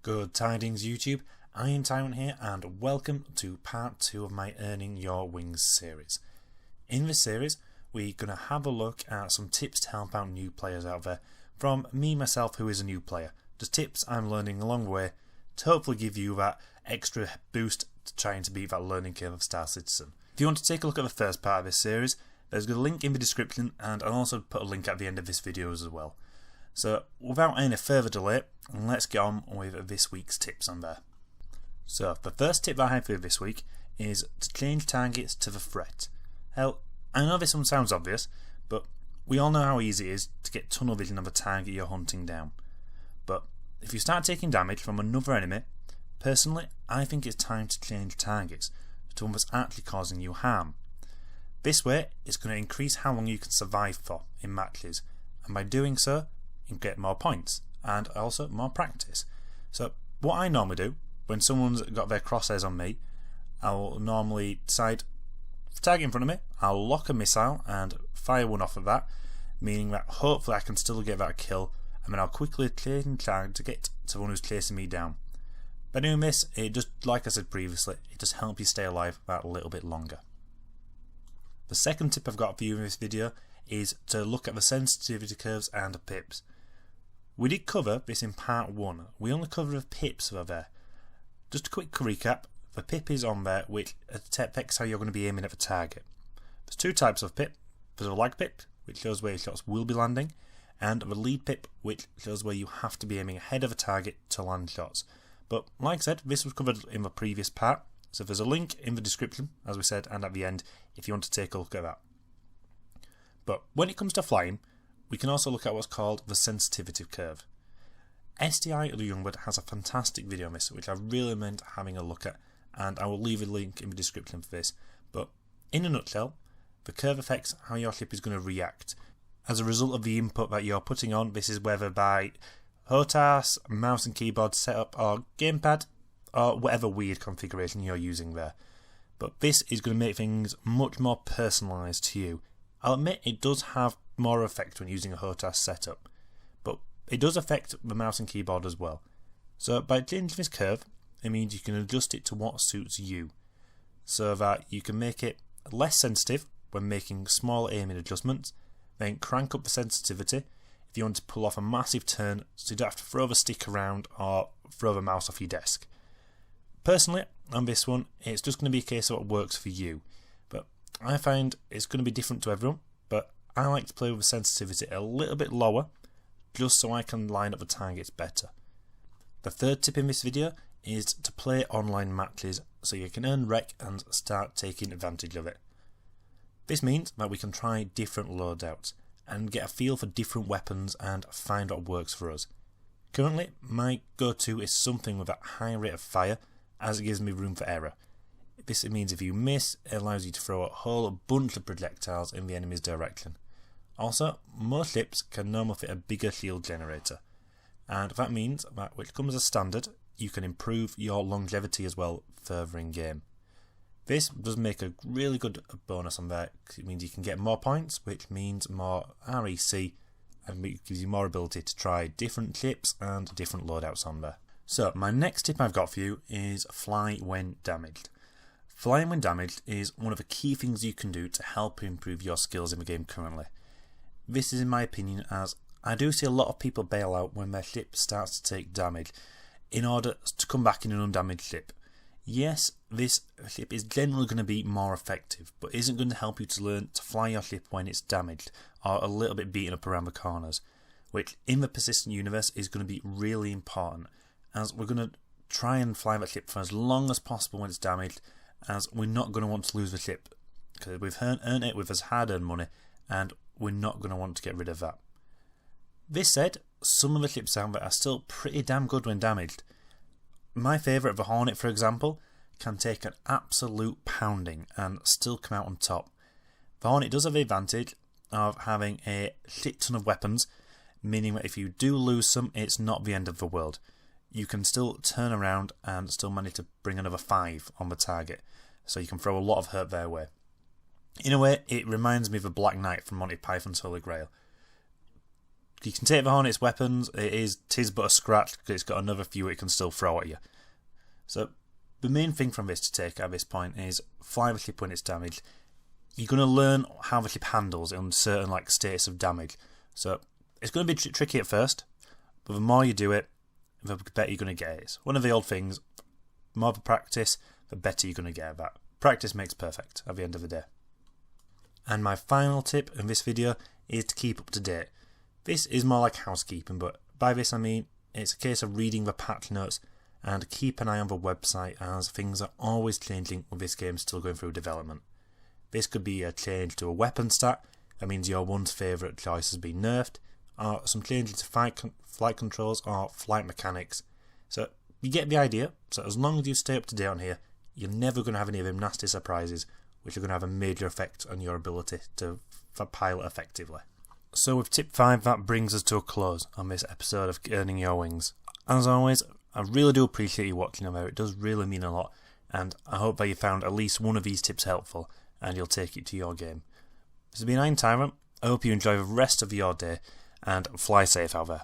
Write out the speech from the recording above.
Good tidings YouTube, I am Tyrant here and welcome to part 2 of my Earning Your Wings series. In this series we're going to have a look at some tips to help out new players out there from me myself who is a new player. Just tips I'm learning along the way to hopefully give you that extra boost to trying to beat that learning curve of Star Citizen. If you want to take a look at the first part of this series, there's a link in the description and I'll also put a link at the end of this video as well. So without any further delay, let's get on with this week's tips on there. So the first tip I have for you this week is to change targets to the threat. Hell, I know this one sounds obvious, but we all know how easy it is to get tunnel vision of a target you're hunting down. But if you start taking damage from another enemy, personally I think it's time to change targets to one that's actually causing you harm. This way it's going to increase how long you can survive for in matches, and by doing so you get more points and also more practice. So what I normally do when someone's got their crosshairs on me, I'll normally decide target in front of me, I'll lock a missile and fire one off of that, meaning that hopefully I can still get that kill, and then I'll quickly change target to get to the one who's chasing me down. By doing this, it just, like I said previously, it just helps you stay alive that little bit longer. The second tip I've got for you in this video is to look at the sensitivity curves and pips. We did cover this in part 1, we only covered the pips over there. Just a quick recap, the pip is on there which affects how you're going to be aiming at the target. There's two types of pip. There's a lag pip, which shows where your shots will be landing, and the lead pip, which shows where you have to be aiming ahead of a target to land shots. But like I said, this was covered in the previous part, so there's a link in the description, as we said, and at the end if you want to take a look at that. But when it comes to flying, we can also look at what's called the sensitivity curve. STI or the Youngblood has a fantastic video on this which I really recommend having a look at, and I will leave a link in the description for this. But in a nutshell, the curve affects how your ship is going to react as a result of the input that you're putting on. This is whether by HOTAS, mouse and keyboard setup, or gamepad, or whatever weird configuration you're using there. But this is going to make things much more personalised to you. I'll admit it does have more effect when using a HOTAS setup, but it does affect the mouse and keyboard as well. So by changing this curve, it means you can adjust it to what suits you, so that you can make it less sensitive when making small aiming adjustments, then crank up the sensitivity if you want to pull off a massive turn so you don't have to throw the stick around or throw the mouse off your desk. Personally, on this one, it's just going to be a case of what works for you, but I find it's going to be different to everyone, but I like to play with the sensitivity a little bit lower, just so I can line up the targets better. The third tip in this video is to play online matches so you can earn rec and start taking advantage of it. This means that we can try different loadouts and get a feel for different weapons and find what works for us. Currently, my go-to is something with a high rate of fire, as it gives me room for error. This means if you miss, it allows you to throw a whole bunch of projectiles in the enemy's direction. Also, most ships can normally fit a bigger shield generator, and that means that which comes as standard, you can improve your longevity as well further in game. This does make a really good bonus on there, because it means you can get more points, which means more REC, and it gives you more ability to try different ships and different loadouts on there. So my next tip I've got for you is fly when damaged. Flying when damaged is one of the key things you can do to help improve your skills in the game currently. This is in my opinion, as I do see a lot of people bail out when their ship starts to take damage in order to come back in an undamaged ship. Yes, this ship is generally going to be more effective, but isn't going to help you to learn to fly your ship when it's damaged or a little bit beaten up around the corners, which in the persistent universe is going to be really important, as we're going to try and fly that ship for as long as possible when it's damaged, as we're not going to want to lose the ship, because we've earned it with us hard-earned money, and we're not going to want to get rid of that. This said, some of the ships out there are still pretty damn good when damaged. My favourite, the Hornet for example, can take an absolute pounding and still come out on top. The Hornet does have the advantage of having a shit ton of weapons, meaning that if you do lose some, it's not the end of the world. You can still turn around and still manage to bring another 5 on the target, so you can throw a lot of hurt their way. In a way, it reminds me of the Black Knight from Monty Python's Holy Grail. you can take the Hornet's weapons. Tis but a scratch because it's got another few it can still throw at you. So the main thing from this to take at this point is fly the ship when it's damaged. You're going to learn how the ship handles in certain status of damage. So it's going to be tricky at first, but the more you do it, the better you're going to get it. It's one of the old things, the more the practice, the better you're going to get at that. Practice makes perfect at the end of the day. And my final tip in this video is to keep up to date. This is more like housekeeping, but by this I mean it's a case of reading the patch notes and keep an eye on the website as things are always changing with this game still going through development. This could be a change to a weapon stat, that means your once favourite choice has been nerfed, or some changes to flight controls or flight mechanics. So you get the idea. So as long as you stay up to date on here, you're never going to have any of them nasty surprises which are going to have a major effect on your ability to pilot effectively. So with tip 5, that brings us to a close on this episode of Earning Your Wings. As always, I really do appreciate you watching them out. It does really mean a lot, and I hope that you found at least one of these tips helpful and you'll take it to your game. This has been Iron Tyrant. I hope you enjoy the rest of your day and fly safe out there.